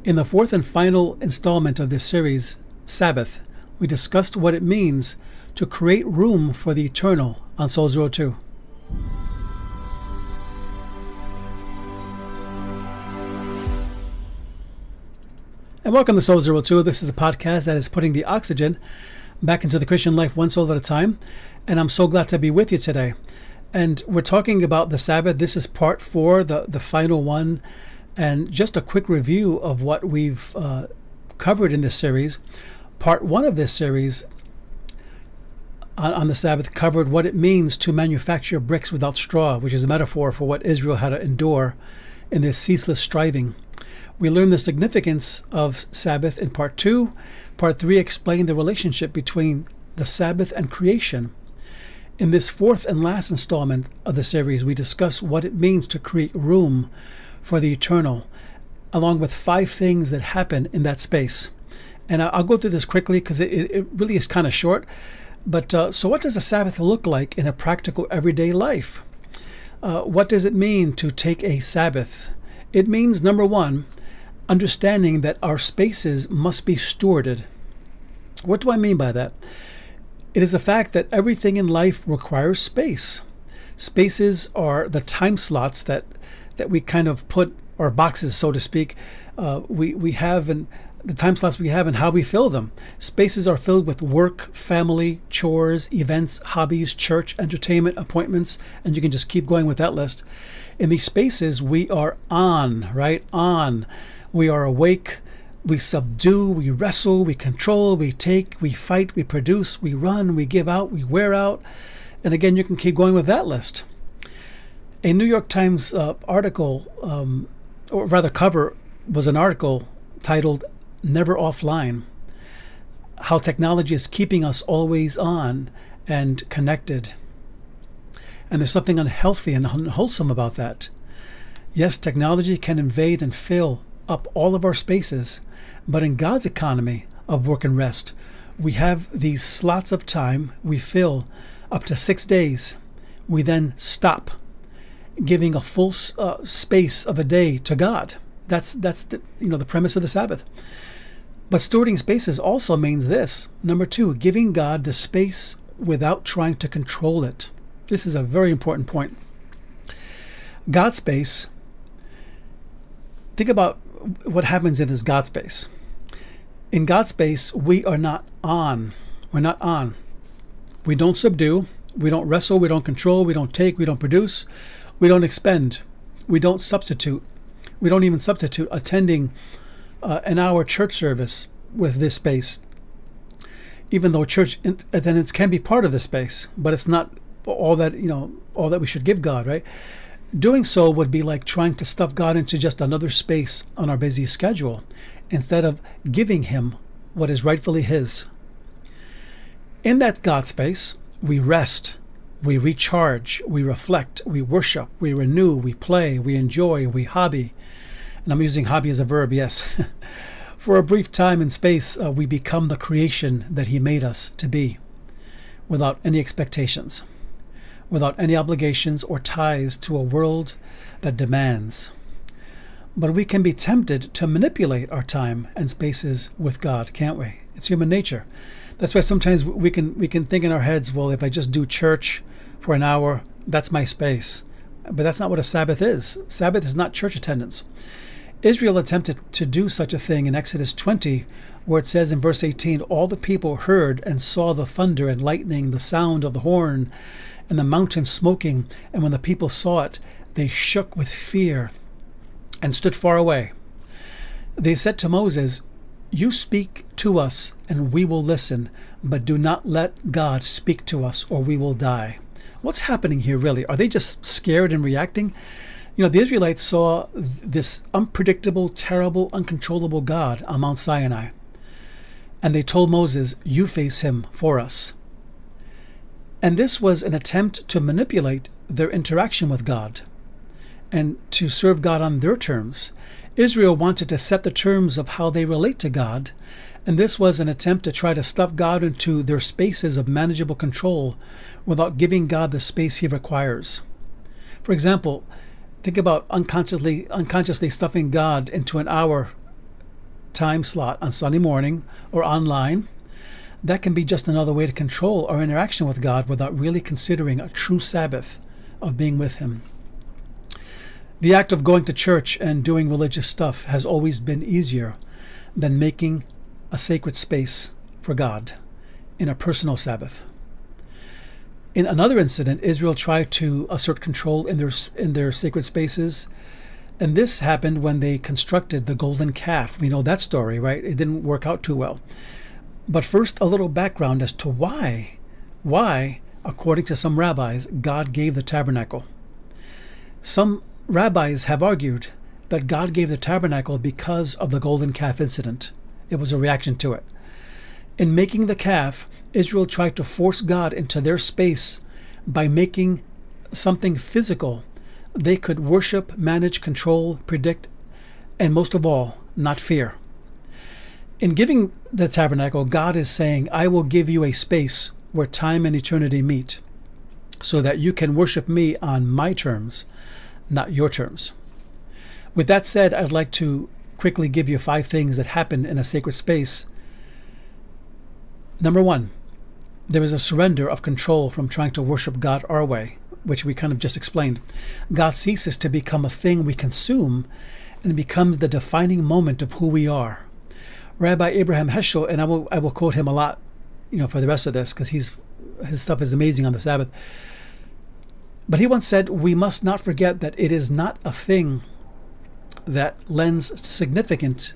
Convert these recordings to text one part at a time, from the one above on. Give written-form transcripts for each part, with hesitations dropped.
In the fourth and final installment of this series, Sabbath, we discussed what it means to create room for the eternal on Soul Zero 2. And welcome to Soul Zero 2. This is a podcast that is putting the oxygen back into the Christian life one soul at a time. And I'm so glad to be with you today. And we're talking about the Sabbath. This is part 4, the final one. And just a quick review of what we've covered in this series. Part 1 of this series on the Sabbath covered what it means to manufacture bricks without straw, which is a metaphor for what Israel had to endure in this ceaseless striving. We learned the significance of Sabbath in Part 2. Part 3 explained the relationship between the Sabbath and creation. In this fourth and last installment of the series, we discuss what it means to create room for the eternal, along with 5 things that happen in that space. And I'll go through this quickly because it really is kind of short. But so what does a Sabbath look like in a practical everyday life? What does it mean to take a Sabbath? It means, number 1, understanding that our spaces must be stewarded. What do I mean by that? It is a fact that everything in life requires space. Spaces are the time slots that we kind of put, or boxes, so to speak, we have, and the time slots we have and how we fill them. Spaces are filled with work, family, chores, events, hobbies, church, entertainment, appointments, and you can just keep going with that list. In these spaces, we are on, right? On. We are awake, we subdue, we wrestle, we control, we take, we fight, we produce, we run, we give out, we wear out. And again, you can keep going with that list. A New York Times article, or rather cover, was an article titled "Never Offline," how technology is keeping us always on and connected. And there's something unhealthy and unwholesome about that. Yes, technology can invade and fill up all of our spaces, but in God's economy of work and rest, we have these slots of time we fill up to 6 days. We then stop, giving a full space of a day to God. That's the premise of the Sabbath. But stewarding spaces also means this. Number 2, giving God the space without trying to control it. This is a very important point. God's space. Think about what happens in this God space. In God's space, we are not on. We're not on. We don't subdue. We don't wrestle. We don't control. We don't take. We don't produce. We don't expend. We don't substitute. We don't even substitute attending an hour church service with this space. Even though church attendance can be part of this space, but it's not all that we should give God, right? Doing so would be like trying to stuff God into just another space on our busy schedule, instead of giving him what is rightfully his. In that God space, we rest, we recharge, we reflect, we worship, we renew, we play, we enjoy, we hobby. And I'm using hobby as a verb, yes. For a brief time and space, we become the creation that he made us to be, without any expectations, without any obligations or ties to a world that demands. But we can be tempted to manipulate our time and spaces with God, can't we? It's human nature. That's why sometimes we can think in our heads, well, if I just do church for an hour, that's my space. But that's not what a Sabbath is. Sabbath is not church attendance. Israel attempted to do such a thing in Exodus 20, where it says in verse 18, all the people heard and saw the thunder and lightning, the sound of the horn, and the mountain smoking. And when the people saw it, they shook with fear and stood far away. They said to Moses, you speak to us and we will listen, but do not let God speak to us or we will die. What's happening here really? Are they just scared and reacting? The Israelites saw this unpredictable, terrible, uncontrollable God on Mount Sinai. And they told Moses, you face him for us. And this was an attempt to manipulate their interaction with God and to serve God on their terms. Israel wanted to set the terms of how they relate to God, and this was an attempt to try to stuff God into their spaces of manageable control without giving God the space he requires. For example, think about unconsciously stuffing God into an hour time slot on Sunday morning or online, that can be just another way to control our interaction with God without really considering a true Sabbath of being with Him. The act of going to church and doing religious stuff has always been easier than making a sacred space for God in a personal Sabbath. In another incident, Israel tried to assert control in their sacred spaces, and this happened when they constructed the golden calf. We know that story, right? It didn't work out too well. But first, a little background as to why, according to some rabbis, God gave the tabernacle. Some rabbis have argued that God gave the tabernacle because of the golden calf incident. It was a reaction to it. In making the calf, Israel tried to force God into their space by making something physical they could worship, manage, control, predict, and most of all, not fear. In giving the tabernacle, God is saying, I will give you a space where time and eternity meet so that you can worship me on my terms, not your terms. With that said, I'd like to quickly give you 5 things that happen in a sacred space. Number 1, there is a surrender of control from trying to worship God our way, which we kind of just explained. God ceases to become a thing we consume and becomes the defining moment of who we are. Rabbi Abraham Heschel, and I will quote him a lot, for the rest of this, because his stuff is amazing on the Sabbath. But he once said, we must not forget that it is not a thing that lends significance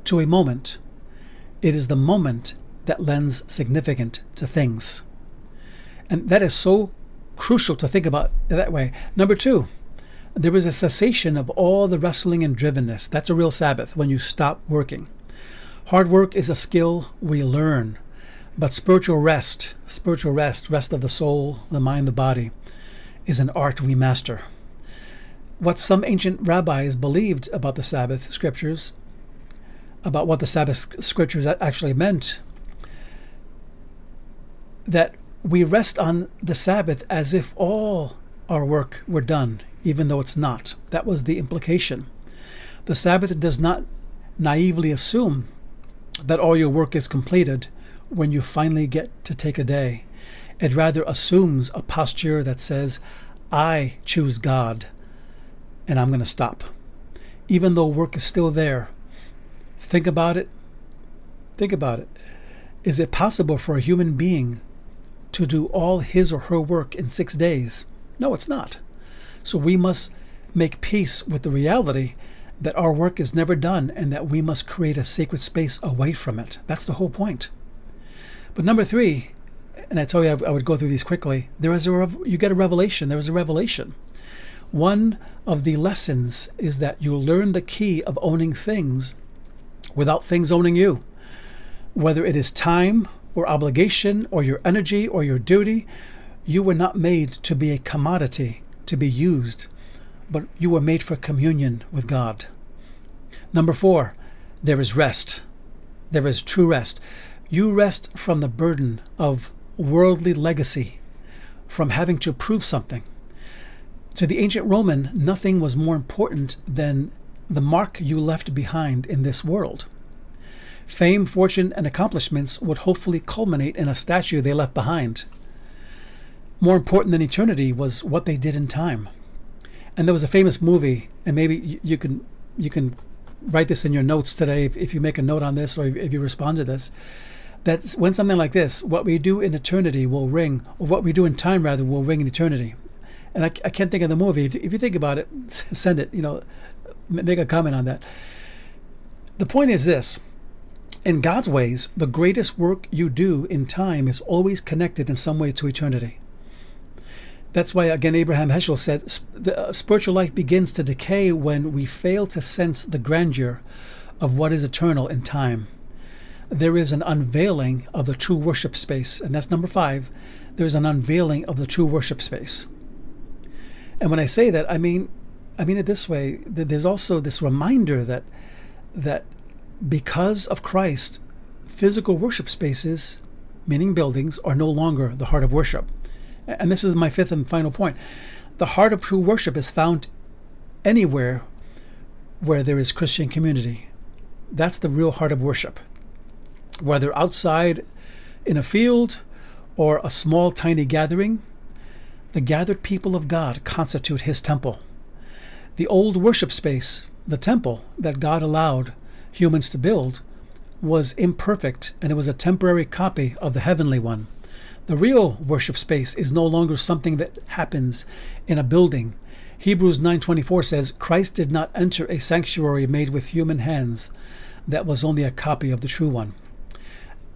to a moment. It is the moment that lends significance to things. And that is so crucial to think about that way. Number 2, there is a cessation of all the wrestling and drivenness. That's a real Sabbath, when you stop working. Hard work is a skill we learn, but spiritual rest of the soul, the mind, the body, is an art we master. What some ancient rabbis believed about the Sabbath scriptures, about what the Sabbath scriptures actually meant, that we rest on the Sabbath as if all our work were done, even though it's not. That was the implication. The Sabbath does not naively assume that all your work is completed when you finally get to take a day. It rather assumes a posture that says, I choose God, and I'm going to stop. Even though work is still there. Think about it. Is it possible for a human being to do all his or her work in 6 days? No, it's not. So we must make peace with the reality that our work is never done and that we must create a sacred space away from it. That's the whole point. But number 3, and I told you I would go through these quickly, you get a revelation. There is a revelation. One of the lessons is that you learn the key of owning things without things owning you. Whether it is time or obligation or your energy or your duty, you were not made to be a commodity to be used, but you were made for communion with God. Number 4, there is rest. There is true rest. You rest from the burden of worldly legacy, from having to prove something. To the ancient Roman, nothing was more important than the mark you left behind in this world. Fame, fortune, and accomplishments would hopefully culminate in a statue they left behind. More important than eternity was what they did in time. And there was a famous movie, and maybe you can write this in your notes today if you make a note on this or if you respond to this, that when something like this, what we do in eternity will ring, or what we do in time rather will ring in eternity. And I can't think of the movie. If you think about it, send it, make a comment on that. The point is this. In God's ways, the greatest work you do in time is always connected in some way to eternity. That's why, again, Abraham Heschel said, the spiritual life begins to decay when we fail to sense the grandeur of what is eternal in time. There is an unveiling of the true worship space, and that's number 5. There is an unveiling of the true worship space. And when I say that, I mean it this way. There's also this reminder that because of Christ, physical worship spaces, meaning buildings, are no longer the heart of worship. And this is my 5th and final point. The heart of true worship is found anywhere where there is Christian community. That's the real heart of worship. Whether outside in a field or a small, tiny gathering, the gathered people of God constitute his temple. The old worship space, the temple that God allowed humans to build, was imperfect, and it was a temporary copy of the heavenly one. The real worship space is no longer something that happens in a building. Hebrews 9:24 says, Christ did not enter a sanctuary made with human hands. That was only a copy of the true one.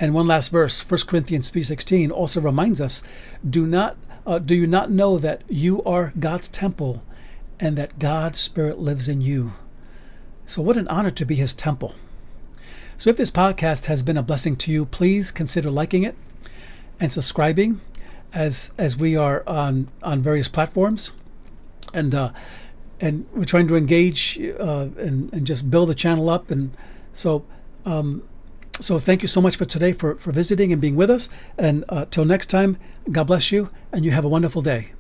And one last verse, 1 Corinthians 3:16, also reminds us, do you not know that you are God's temple and that God's Spirit lives in you? So what an honor to be his temple. So if this podcast has been a blessing to you, please consider liking it and subscribing as we are on various platforms. And we're trying to engage and just build the channel up. And so thank you so much for today, for visiting and being with us. And till next time, God bless you, and you have a wonderful day.